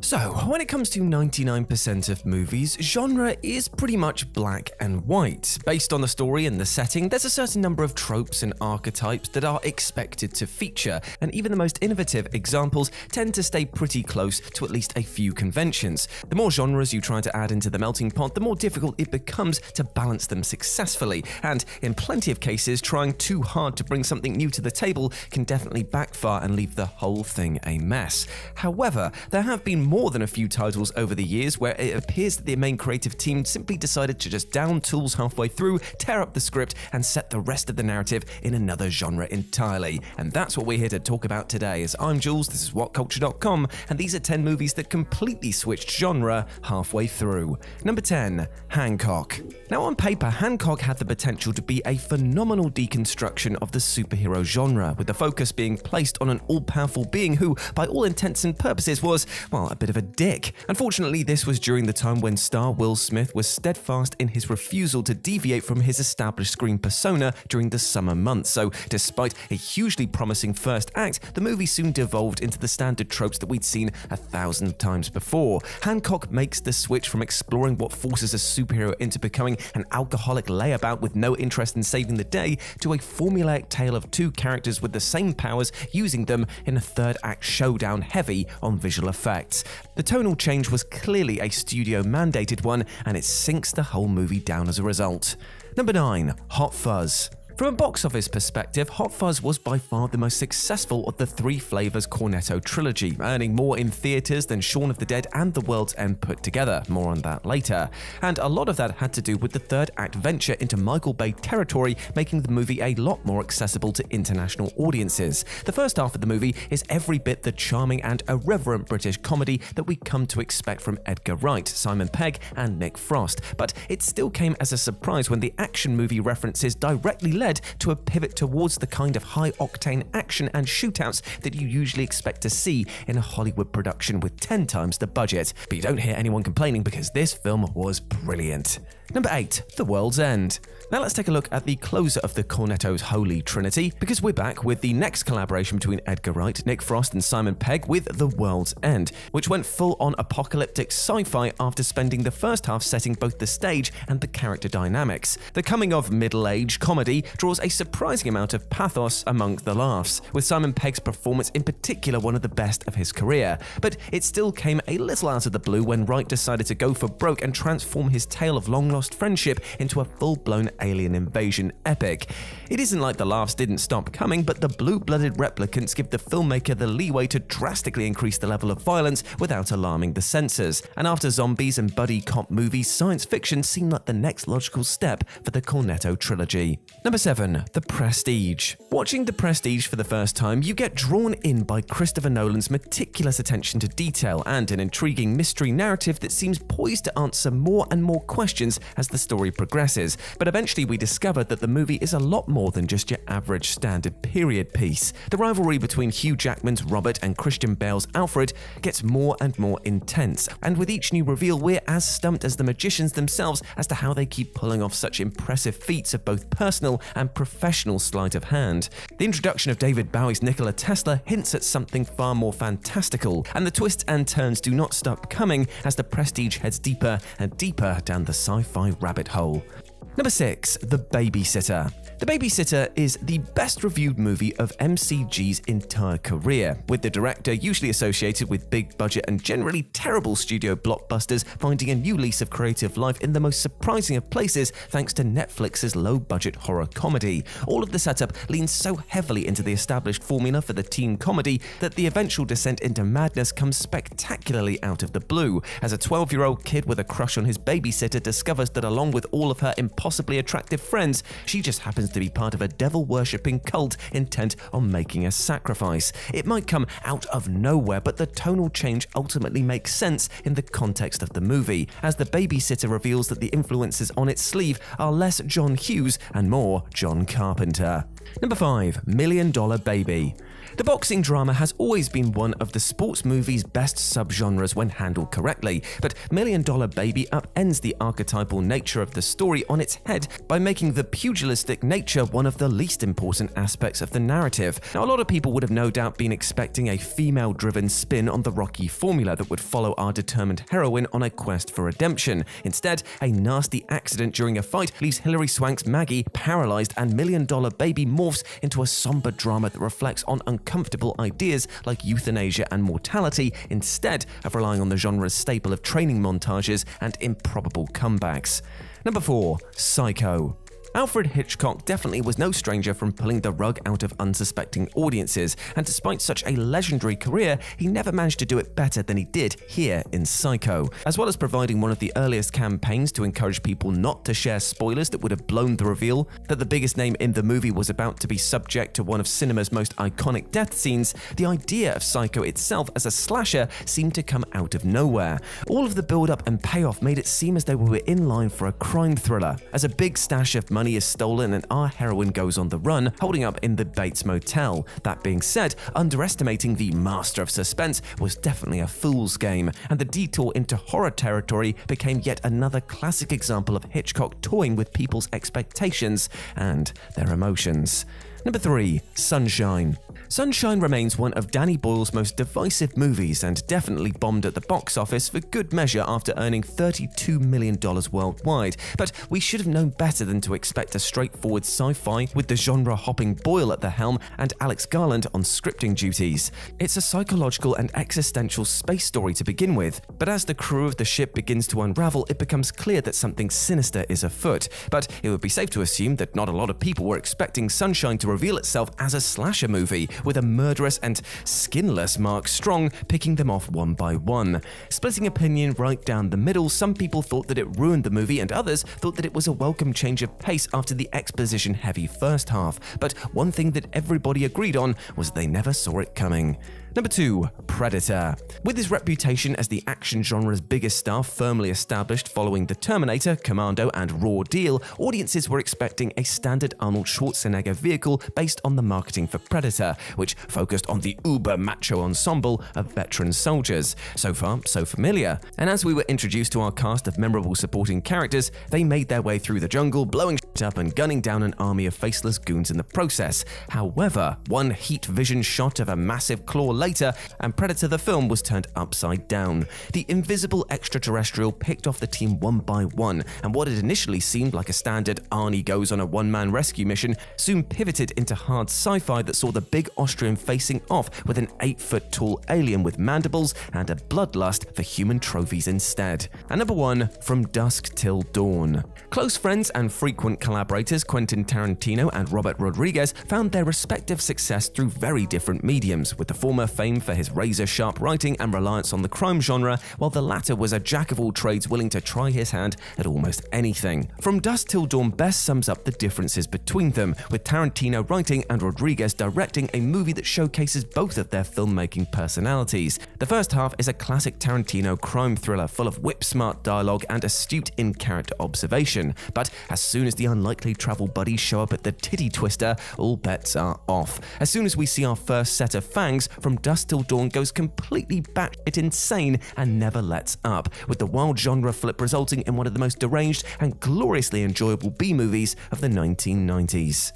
So, when it comes to 99% of movies, genre is pretty much black and white. Based on the story and the setting, there's a certain number of tropes and archetypes that are expected to feature, and even the most innovative examples tend to stay pretty close to at least a few conventions. The more genres you try to add into the melting pot, the more difficult it becomes to balance them successfully, and in plenty of cases, trying too hard to bring something new to the table can definitely backfire and leave the whole thing a mess. However, there have been more than a few titles over the years where it appears that the main creative team simply decided to just down tools halfway through, tear up the script, and set the rest of the narrative in another genre entirely. And that's what we're here to talk about today. As I'm Jules, this is Whatculture.com, and these are 10 movies that completely switched genre halfway through. Number 10, Hancock. Now on paper, Hancock had the potential to be a phenomenal deconstruction of the superhero genre, with the focus being placed on an all-powerful being who, by all intents and purposes, was, well, a bit of a dick. Unfortunately, this was during the time when star Will Smith was steadfast in his refusal to deviate from his established screen persona during the summer months. So, despite a hugely promising first act, the movie soon devolved into the standard tropes that we'd seen 1,000 times before. Hancock makes the switch from exploring what forces a superhero into becoming an alcoholic layabout with no interest in saving the day to a formulaic tale of two characters with the same powers using them in a third act showdown heavy on visual effects. The tonal change was clearly a studio-mandated one, and it sinks the whole movie down as a result. Number 9, Hot Fuzz. From a box office perspective, Hot Fuzz was by far the most successful of the Three Flavors Cornetto trilogy, earning more in theaters than Shaun of the Dead and The World's End put together. More on that later. And a lot of that had to do with the third act venture into Michael Bay territory, making the movie a lot more accessible to international audiences. The first half of the movie is every bit the charming and irreverent British comedy that we come to expect from Edgar Wright, Simon Pegg, and Nick Frost, but it still came as a surprise when the action movie references directly led to a pivot towards the kind of high-octane action and shootouts that you usually expect to see in a Hollywood production with 10 times the budget. But you don't hear anyone complaining because this film was brilliant. Number 8, The World's End. Now let's take a look at the closer of the Cornetto's holy trinity, because we're back with the next collaboration between Edgar Wright, Nick Frost, and Simon Pegg with The World's End, which went full-on apocalyptic sci-fi after spending the first half setting both the stage and the character dynamics. The coming-of-middle-age comedy draws a surprising amount of pathos among the laughs, with Simon Pegg's performance in particular one of the best of his career. But it still came a little out of the blue when Wright decided to go for broke and transform his tale of long-lost friendship into a full-blown alien invasion epic. It isn't like the laughs didn't stop coming, but the blue-blooded replicants give the filmmaker the leeway to drastically increase the level of violence without alarming the censors. And after zombies and buddy cop movies, science fiction seemed like the next logical step for the Cornetto trilogy. Number 7, The Prestige. Watching The Prestige for the first time, you get drawn in by Christopher Nolan's meticulous attention to detail and an intriguing mystery narrative that seems poised to answer more and more questions as the story progresses. But eventually we discover that the movie is a lot more than just your average standard period piece. The rivalry between Hugh Jackman's Robert and Christian Bale's Alfred gets more and more intense, and with each new reveal we're as stumped as the magicians themselves as to how they keep pulling off such impressive feats of both personal and professional sleight of hand. The introduction of David Bowie's Nikola Tesla hints at something far more fantastical, and the twists and turns do not stop coming as The Prestige heads deeper and deeper down the sci-fi rabbit hole. Number 6, The Babysitter. The Babysitter is the best reviewed movie of MCG's entire career, with the director usually associated with big budget and generally terrible studio blockbusters finding a new lease of creative life in the most surprising of places thanks to Netflix's low-budget horror comedy. All of the setup leans so heavily into the established formula for the teen comedy that the eventual descent into madness comes spectacularly out of the blue, as a 12-year-old kid with a crush on his babysitter discovers that along with all of her impossibly attractive friends, she just happens to be part of a devil-worshipping cult intent on making a sacrifice. It might come out of nowhere, but the tonal change ultimately makes sense in the context of the movie, as the babysitter reveals that the influences on its sleeve are less John Hughes and more John Carpenter. Number 5, $1 Million Baby. The boxing drama has always been one of the sports movie's best subgenres when handled correctly, but $1 Million Baby upends the archetypal nature of the story on its head by making the pugilistic nature nature one of the least important aspects of the narrative. Now, a lot of people would have no doubt been expecting a female-driven spin on the Rocky formula that would follow our determined heroine on a quest for redemption. Instead, a nasty accident during a fight leaves Hilary Swank's Maggie paralyzed, and million-dollar baby morphs into a somber drama that reflects on uncomfortable ideas like euthanasia and mortality, instead of relying on the genre's staple of training montages and improbable comebacks. Number 4. Psycho. Alfred Hitchcock definitely was no stranger from pulling the rug out of unsuspecting audiences, and despite such a legendary career, he never managed to do it better than he did here in Psycho. As well as providing one of the earliest campaigns to encourage people not to share spoilers that would have blown the reveal that the biggest name in the movie was about to be subject to one of cinema's most iconic death scenes, the idea of Psycho itself as a slasher seemed to come out of nowhere. All of the build-up and payoff made it seem as though we were in line for a crime thriller, as a big stash of money is stolen and our heroine goes on the run, holding up in the Bates Motel. That being said, underestimating the master of suspense was definitely a fool's game, and the detour into horror territory became yet another classic example of Hitchcock toying with people's expectations and their emotions. Number 3. Sunshine. Sunshine remains one of Danny Boyle's most divisive movies and definitely bombed at the box office for good measure after earning $32 million worldwide, but we should have known better than to expect a straightforward sci-fi with the genre-hopping Boyle at the helm and Alex Garland on scripting duties. It's a psychological and existential space story to begin with, but as the crew of the ship begins to unravel, it becomes clear that something sinister is afoot. But it would be safe to assume that not a lot of people were expecting Sunshine to reveal itself as a slasher movie, with a murderous and skinless Mark Strong picking them off one by one. Splitting opinion right down the middle, some people thought that it ruined the movie and others thought that it was a welcome change of pace after the exposition-heavy first half. But one thing that everybody agreed on was they never saw it coming. Number 2. Predator. With his reputation as the action genre's biggest star firmly established following The Terminator, Commando, and Raw Deal, audiences were expecting a standard Arnold Schwarzenegger vehicle based on the marketing for Predator, which focused on the uber-macho ensemble of veteran soldiers. So far, so familiar. And as we were introduced to our cast of memorable supporting characters, they made their way through the jungle, blowing shit up and gunning down an army of faceless goons in the process. However, one heat vision shot of a massive claw later, and Predator the film was turned upside down. The invisible extraterrestrial picked off the team one by one, and what had initially seemed like a standard Arnie goes on a one-man rescue mission soon pivoted into hard sci-fi that saw the big Austrian facing off with an 8-foot-tall alien with mandibles and a bloodlust for human trophies instead. And number 1, From Dusk Till Dawn. Close friends and frequent collaborators Quentin Tarantino and Robert Rodriguez found their respective success through very different mediums, with the former famed for his razor-sharp writing and reliance on the crime genre, while the latter was a jack-of-all-trades willing to try his hand at almost anything. From Dusk Till Dawn best sums up the differences between them, with Tarantino writing and Rodriguez directing a movie that showcases both of their filmmaking personalities. The first half is a classic Tarantino crime thriller full of whip-smart dialogue and astute in-character observation, but as soon as the unlikely travel buddies show up at the titty twister, all bets are off. As soon as we see our first set of fangs, From Dusk Till Dawn goes completely batshit insane and never lets up, with the wild genre flip resulting in one of the most deranged and gloriously enjoyable B-movies of the 1990s.